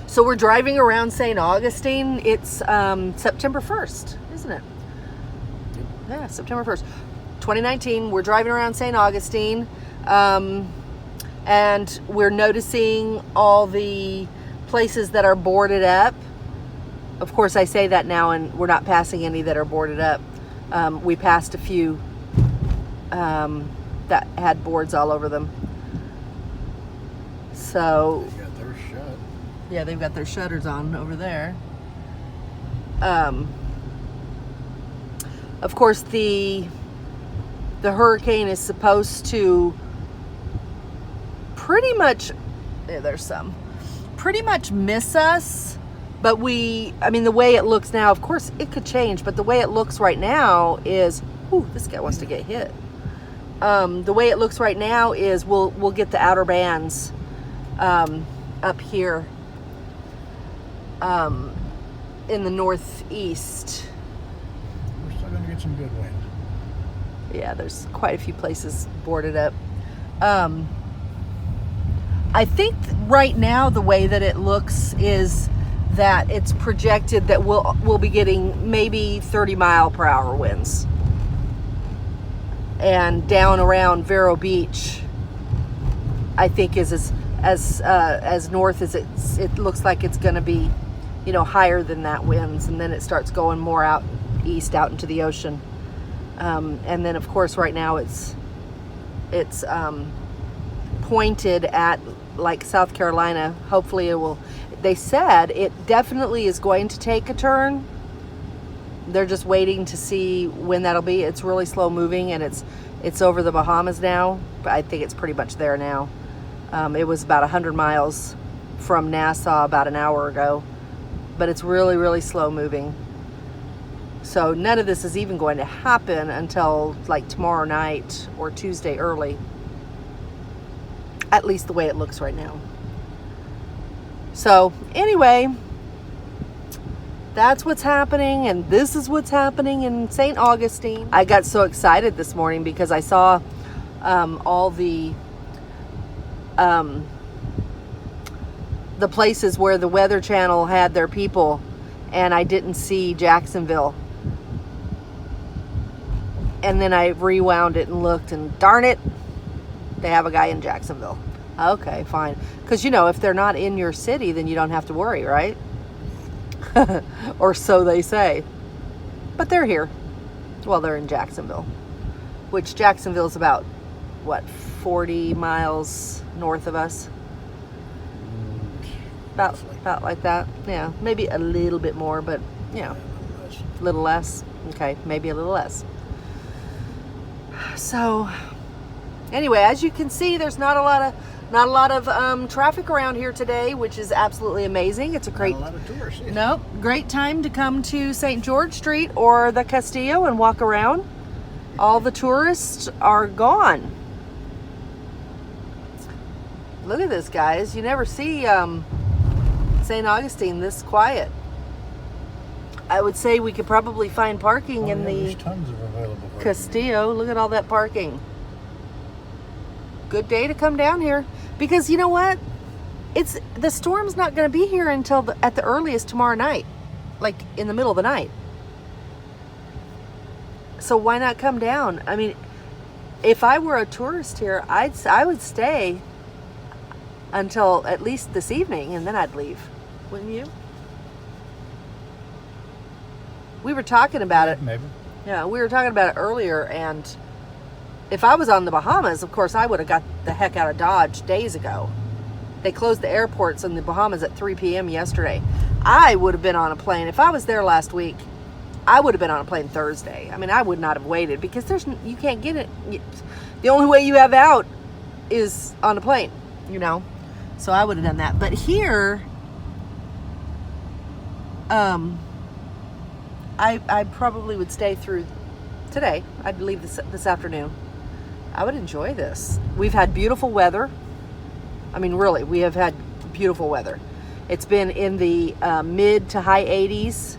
So we're driving around St. Augustine. It's September 1st, isn't it? Yeah, September 1st, 2019. We're driving around St. Augustine, and we're noticing all the places that are boarded up. Of course, I say that now, and we're not passing any that are boarded up. We passed a few that had boards all over them. So They got theirs shut. yeah, they've got their shutters on over there. Of course, the hurricane is supposed to pretty much miss us, but the way it looks now, of course it could change, but the way it looks right now is, this guy wants to get hit. The way it looks right now is we'll get the outer bands up here in the northeast. We're still going to get some good wind. Yeah, there's quite a few places boarded up. I think right now the way that it looks is that it's projected that we'll be getting maybe 30-mile-per-hour winds. And down around Vero Beach, I think is as north as it looks like it's going to be, higher than that winds, and then it starts going more out east, out into the ocean. And then, of course, right now it's pointed at like South Carolina. Hopefully it will. They said it definitely is going to take a turn. They're just waiting to see when that'll be. It's really slow moving, and it's over the Bahamas now. But I think it's pretty much there now. It was about 100 miles from Nassau about an hour ago, but it's really, really slow moving. So none of this is even going to happen until like tomorrow night or Tuesday early. At least the way it looks right now. So anyway, that's what's happening, and this is what's happening in St. Augustine. I got so excited this morning because I saw all the places where the Weather Channel had their people, and I didn't see Jacksonville. And then I rewound it and looked, and darn it, they have a guy in Jacksonville. Okay, fine. Because, if they're not in your city, then you don't have to worry, right? Or so they say. But they're here. Well, they're in Jacksonville. Which Jacksonville's about, 40 miles north of us? About like that. Yeah, maybe a little bit more, but, a little less. Okay, maybe a little less. So, anyway, as you can see, there's not a lot of traffic around here today, which is absolutely amazing. It's a great, Not a lot of tourists. Yeah. Nope, great time to come to St. George Street or the Castillo and walk around. All the tourists are gone. Look at this, guys. You never see St. Augustine this quiet. I would say we could probably find parking in the there's tons of available parking. Castillo. Look at all that parking. Good day to come down here, because you know what? The storm's not going to be here until at the earliest tomorrow night, like in the middle of the night. So why not come down? I mean, if I were a tourist here, I would stay until at least this evening, and then I'd leave. Wouldn't you? We were talking about it. Maybe. Yeah, we were talking about it earlier, and if I was on the Bahamas, of course, I would have got the heck out of Dodge days ago. They closed the airports in the Bahamas at 3 p.m. yesterday. I would have been on a plane. If I was there last week, I would have been on a plane Thursday. I mean, I would not have waited, because you can't get it. The only way you have out is on a plane, So I would have done that. But here, I probably would stay through today. I'd leave this afternoon. I would enjoy this. We've had beautiful weather. I mean, really, we have had beautiful weather. It's been in the mid to high 80s.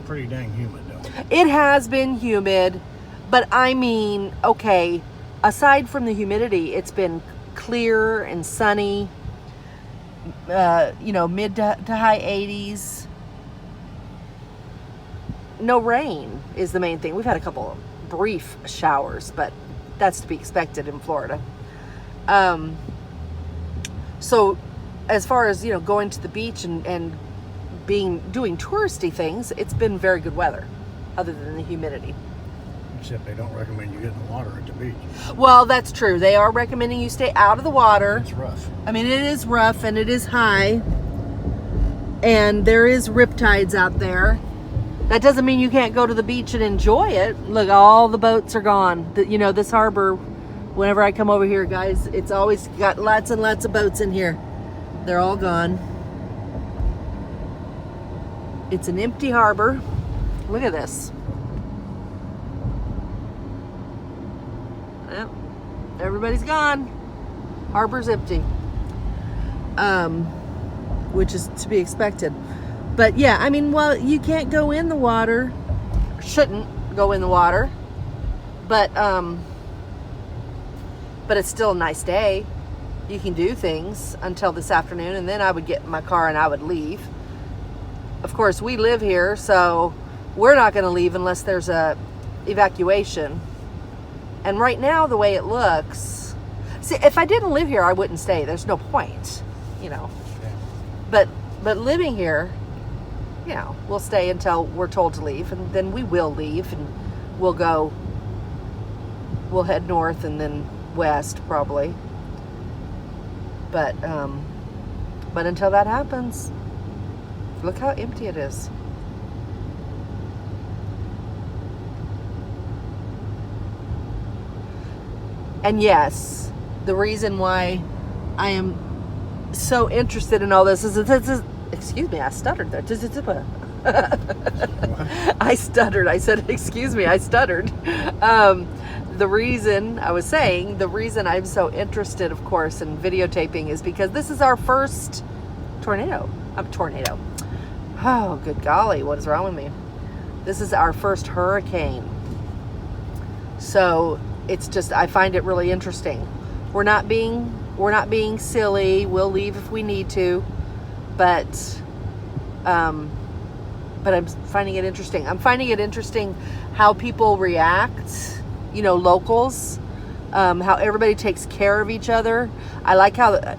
Pretty dang humid, though. It has been humid, but I mean, okay, aside from the humidity, it's been clear and sunny. mid to high 80s. No rain is the main thing. We've had a couple of brief showers, but that's to be expected in Florida. So as far as, going to the beach and doing touristy things, it's been very good weather, other than the humidity. Except they don't recommend you get in the water at the beach. Well, that's true. They are recommending you stay out of the water. It's rough. I mean, it is rough and it is high. And there is riptides out there. That doesn't mean you can't go to the beach and enjoy it. Look, all the boats are gone. This harbor, whenever I come over here, guys, it's always got lots and lots of boats in here. They're all gone. It's an empty harbor. Look at this. Yep. Everybody's gone. Harbor's empty. Which is to be expected. But yeah, I mean, well, you can't go in the water. Shouldn't go in the water. But it's still a nice day. You can do things until this afternoon, and then I would get in my car and I would leave. Of course, we live here, so we're not going to leave unless there's a evacuation. And right now, the way it looks, see, if I didn't live here, I wouldn't stay. There's no point, Yeah. But living here, we'll stay until we're told to leave, and then we will leave, and we'll head north and then west probably. But until that happens, look how empty it is. And yes, the reason why I am so interested in all this is, excuse me, I stuttered there. I stuttered. I said, excuse me, I stuttered. The reason I'm so interested, of course, in videotaping is because this is our first tornado. Oh, good golly, what is wrong with me? This is our first hurricane. So it's just, I find it really interesting. We're not being silly. We'll leave if we need to, but I'm finding it interesting. I'm finding it interesting how people react, locals, how everybody takes care of each other. I like how,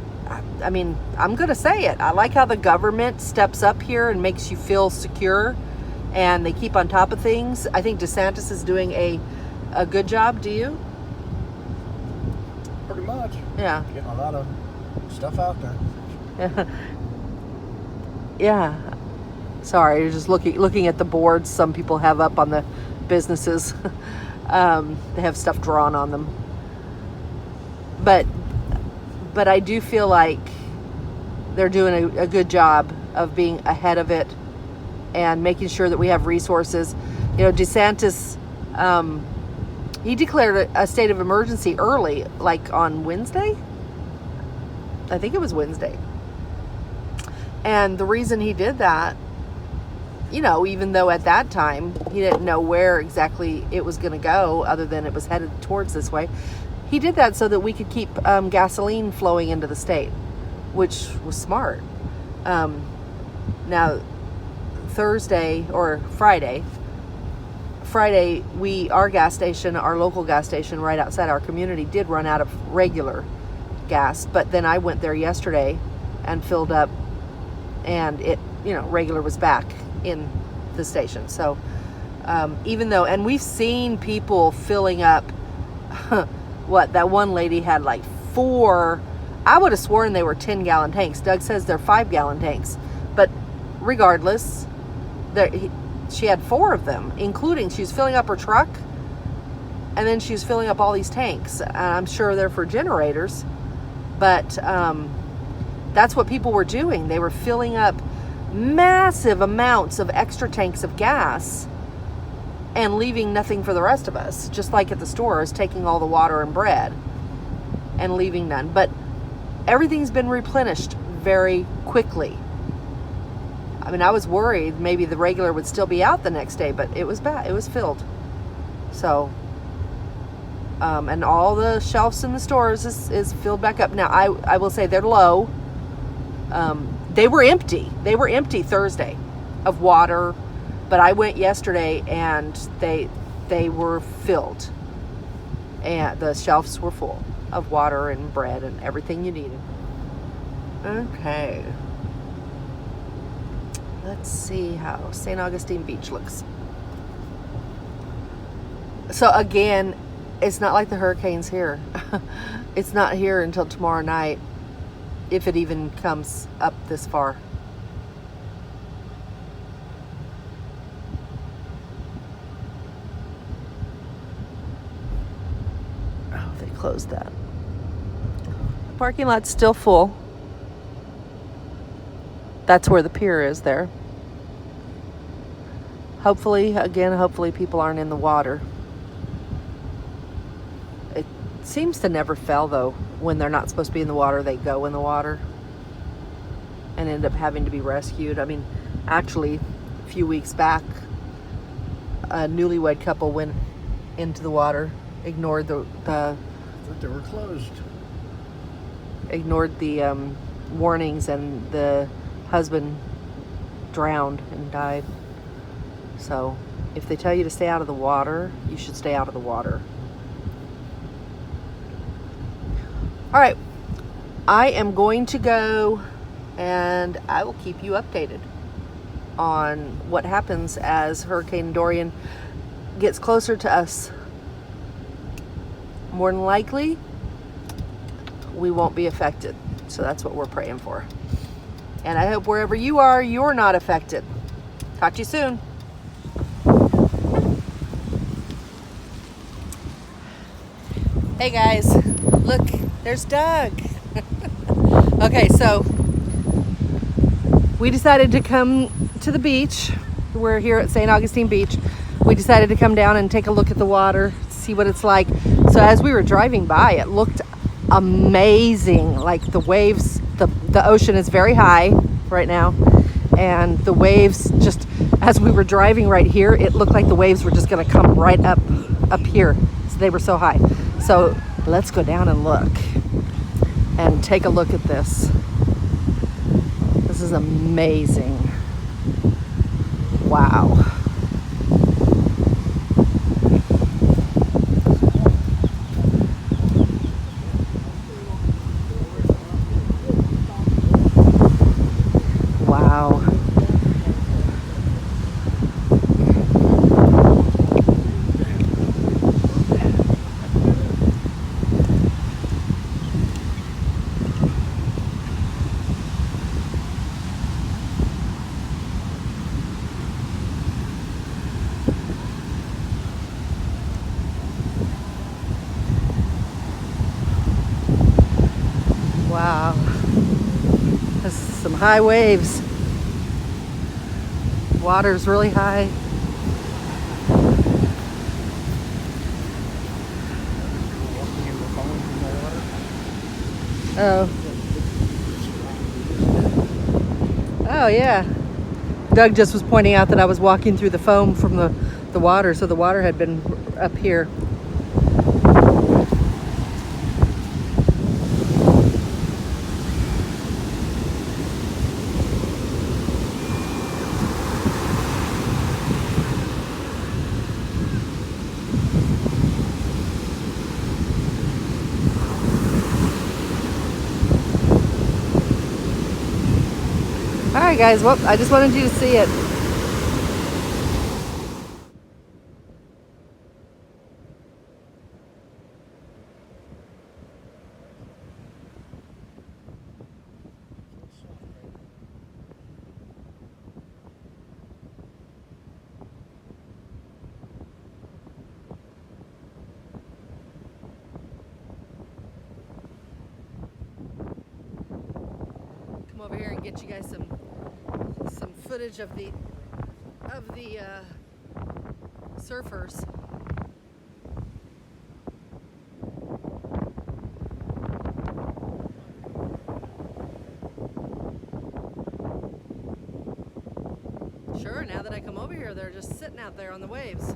I'm going to say it. I like how the government steps up here and makes you feel secure, and they keep on top of things. I think DeSantis is doing a good job. Do you? Pretty much. Yeah. Getting a lot of stuff out there. Yeah. Sorry, you're just looking at the boards some people have up on the businesses. They have stuff drawn on them. But I do feel like they're doing a good job of being ahead of it and making sure that we have resources. DeSantis, he declared a state of emergency early, like on Wednesday. I think it was Wednesday. And the reason he did that, even though at that time he didn't know where exactly it was going to go, other than it was headed towards this way, he did that so that we could keep gasoline flowing into the state, which was smart. Now, Thursday or Friday, our local gas station right outside our community did run out of regular gas, but then I went there yesterday and filled up, and it, regular was back in the station. So even though, and we've seen people filling up, that one lady had like 4, I would have sworn they were 10-gallon tanks. Doug says they're 5-gallon tanks, but regardless, she had 4 of them, including she was filling up her truck, and then she was filling up all these tanks. And I'm sure they're for generators, but that's what people were doing. They were filling up massive amounts of extra tanks of gas and leaving nothing for the rest of us, just like at the stores, taking all the water and bread and leaving none. But everything's been replenished very quickly. I was worried maybe the regular would still be out the next day, but it was bad. It was filled. So, and all the shelves in the stores is filled back up. Now, I will say they're low. They were empty. They were empty Thursday of water, but I went yesterday and they were filled, and the shelves were full of water and bread and everything you needed. Okay. Let's see how St. Augustine Beach looks. So again, it's not like the hurricane's here. It's not here until tomorrow night, if it even comes up this far. Oh, they closed that. The parking lot's still full. That's where the pier is there. Hopefully people aren't in the water. It seems to never fail, though. When they're not supposed to be in the water, they go in the water and end up having to be rescued. I mean, actually, a few weeks back, a newlywed couple went into the water, ignored the I thought they were closed. ignored the warnings, and the husband drowned and died. So if they tell you to stay out of the water, you should stay out of the water. All right, I am going to go, and I will keep you updated on what happens as Hurricane Dorian gets closer to us. More than likely, we won't be affected. So that's what we're praying for. And I hope wherever you are, you're not affected. Talk to you soon. Hey guys, look, there's Doug. Okay, so we decided to come to the beach. We're here at St. Augustine Beach. We decided to come down and take a look at the water, see what it's like. So as we were driving by, it looked amazing. Like the waves, the ocean is very high right now, and the waves, just as we were driving right here, it looked like the waves were just gonna come right up here. So they were so high. So let's go down and look and take a look at this. This is amazing. Wow. Wow. Wow. This is some high waves. Water's really high. Oh. Oh yeah. Doug just was pointing out that I was walking through the foam from the water, so the water had been up here. Alright guys, well, I just wanted you to see it. Come over here and get you guys some footage of the surfers. Sure, now that I come over here, they're just sitting out there on the waves.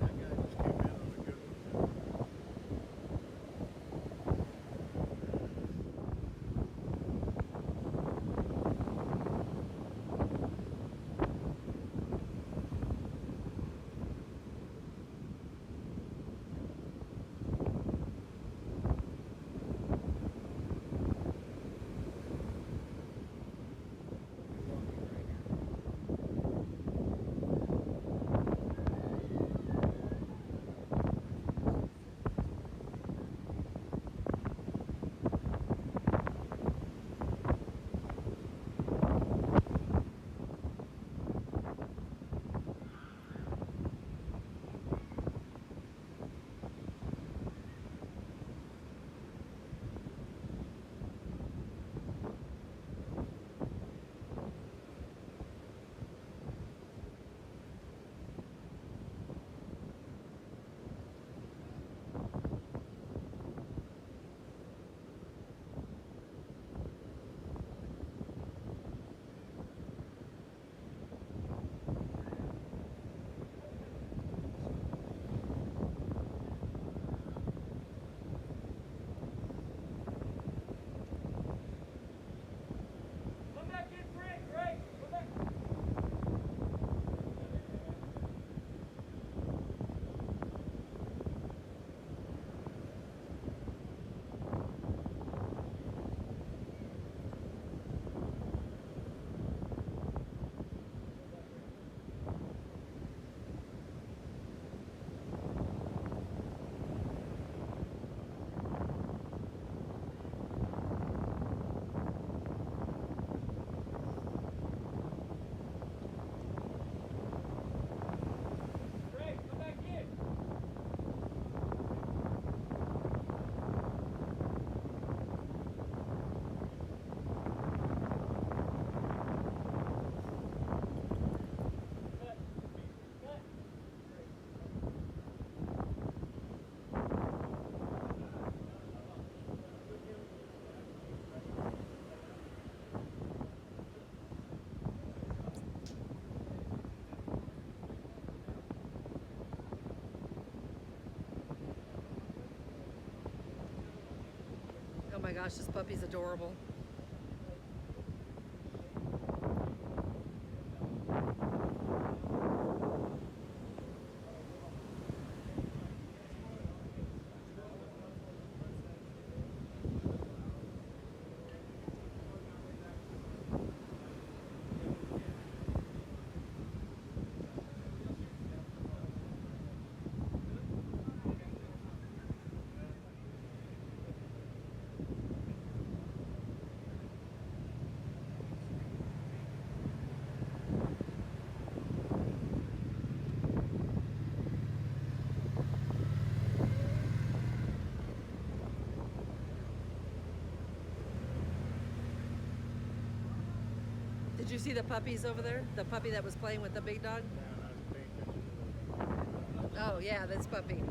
gosh, this puppy's adorable. Did you see the puppies over there? The puppy that was playing with the big dog? Yeah, I was paying attention to Oh yeah, that's puppy.